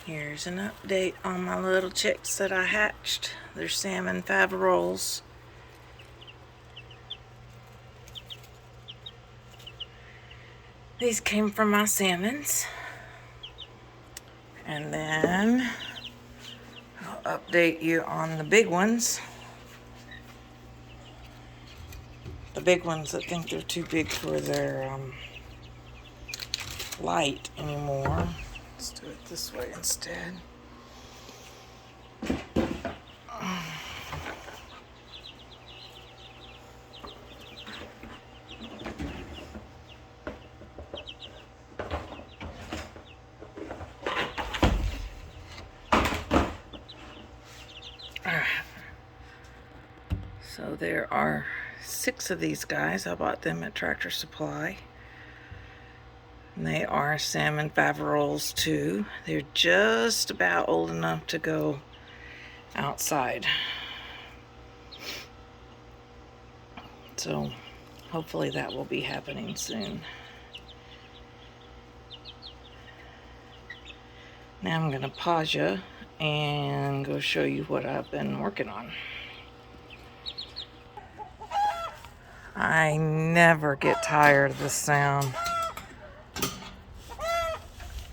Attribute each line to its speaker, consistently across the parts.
Speaker 1: Here's an update on my little chicks that I hatched. They're Salmon Faverolles. These came from my salmons. And then I'll update you on the big ones. The big ones that think they're too big for their light anymore. Let's do it this way instead. So there are 6 of these guys. I bought them at Tractor Supply. And they are Salmon Faverolles too. They're just about old enough to go outside. So hopefully that will be happening soon. Now I'm gonna pause you and go show you what I've been working on. I never get tired of this sound.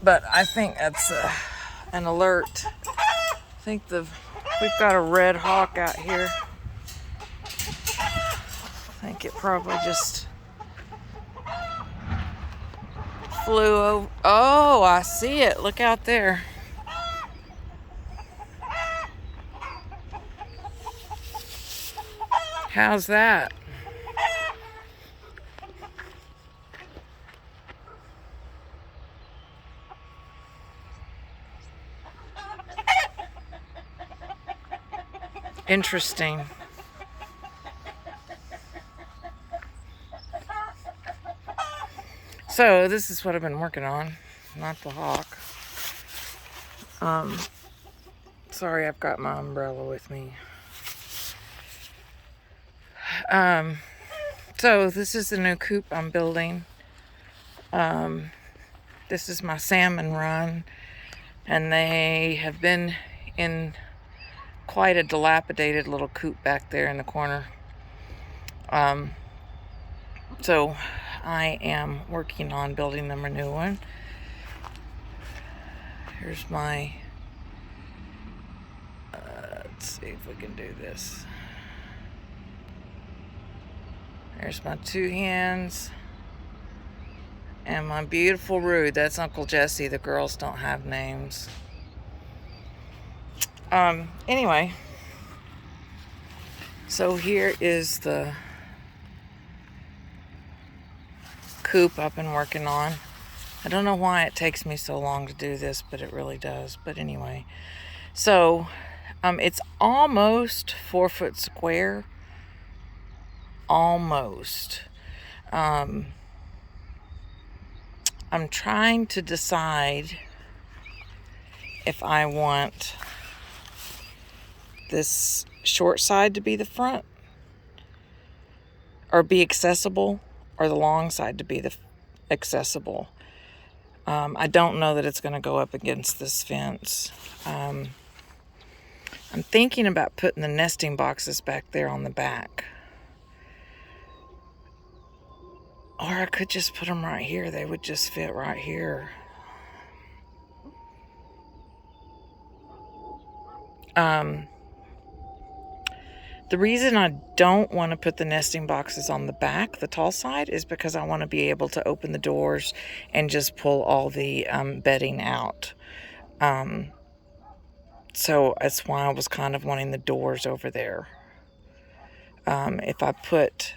Speaker 1: But I think that's an alert. I think we've got a red hawk out here. I think it probably just flew over. Oh, I see it. Look out there. How's that? Interesting. So this is what I've been working on, not the hawk. Sorry, I've got my umbrella with me. So this is the new coop I'm building. This is my salmon run, and they have been in quite a dilapidated little coop back there in the corner. So I am working on building them a new one. Here's my, let's see if we can do this. There's my 2 hens and my beautiful brood. That's Uncle Jesse. The girls don't have names. Anyway, so here is the coop I've been working on. I don't know why it takes me so long to do this, but it really does. But anyway, so it's almost 4 foot square. Almost. I'm trying to decide if I want this short side to be the front or be accessible, or the long side to be the accessible. I don't know that it's going to go up against this fence. I'm thinking about putting the nesting boxes back there on the back. Or I could just put them right here. They would just fit right here. The reason I don't want to put the nesting boxes on the back, the tall side, is because I want to be able to open the doors and just pull all the bedding out. So that's why I was kind of wanting the doors over there. If I put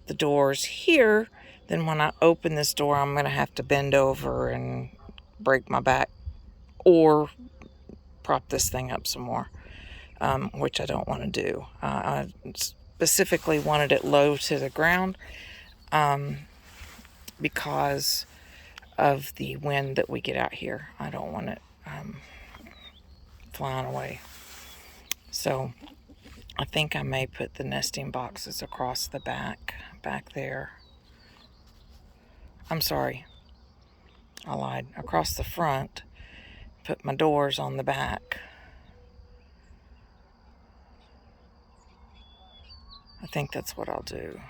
Speaker 1: the doors here, then when I open this door, I'm going to have to bend over and break my back or prop this thing up some more, which I don't want to do. I specifically wanted it low to the ground because of the wind that we get out here. I don't want it flying away. So I think I may put the nesting boxes across the back there. I'm sorry, I lied. Across the front, put my doors on the back. I think that's what I'll do.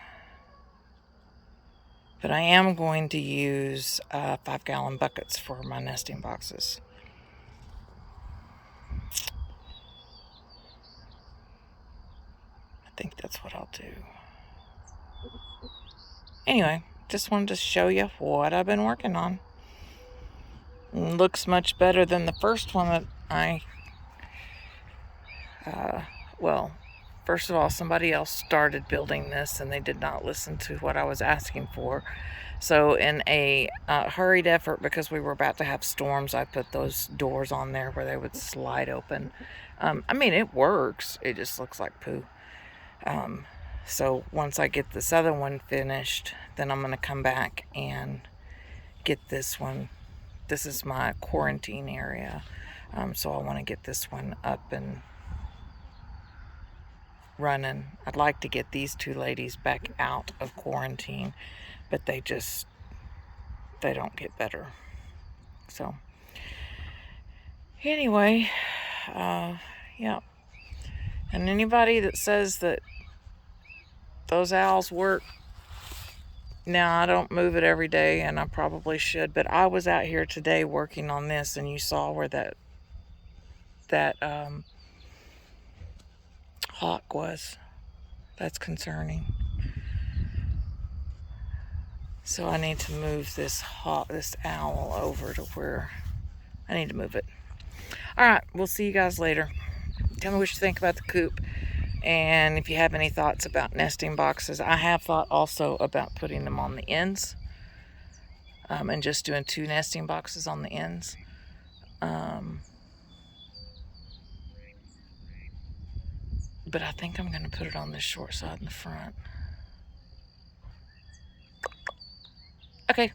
Speaker 1: But I am going to use 5-gallon buckets for my nesting boxes. I think that's what I'll do. Anyway, just wanted to show you what I've been working on. It looks much better than the first one that I, well, first of all, somebody else started building this and they did not listen to what I was asking for. So in a hurried effort, because we were about to have storms, I put those doors on there where they would slide open. I mean, it works. It just looks like poo. So once I get this other one finished, then I'm going to come back and get this one. This is my quarantine area. So I want to get this one up and running. I'd like to get these two ladies back out of quarantine, but they don't get better. So anyway, yeah. And anybody that says that those owls work, now I don't move it every day, and I probably should, but I was out here today working on this, and you saw where that hawk was. That's concerning. So I need to move this owl over to where I need to move it. All right, we'll see you guys later. Tell me what you think about the coop, and if you have any thoughts about nesting boxes. I have thought also about putting them on the ends, and just doing 2 nesting boxes on the ends. But I think I'm going to put it on this short side in the front. Okay.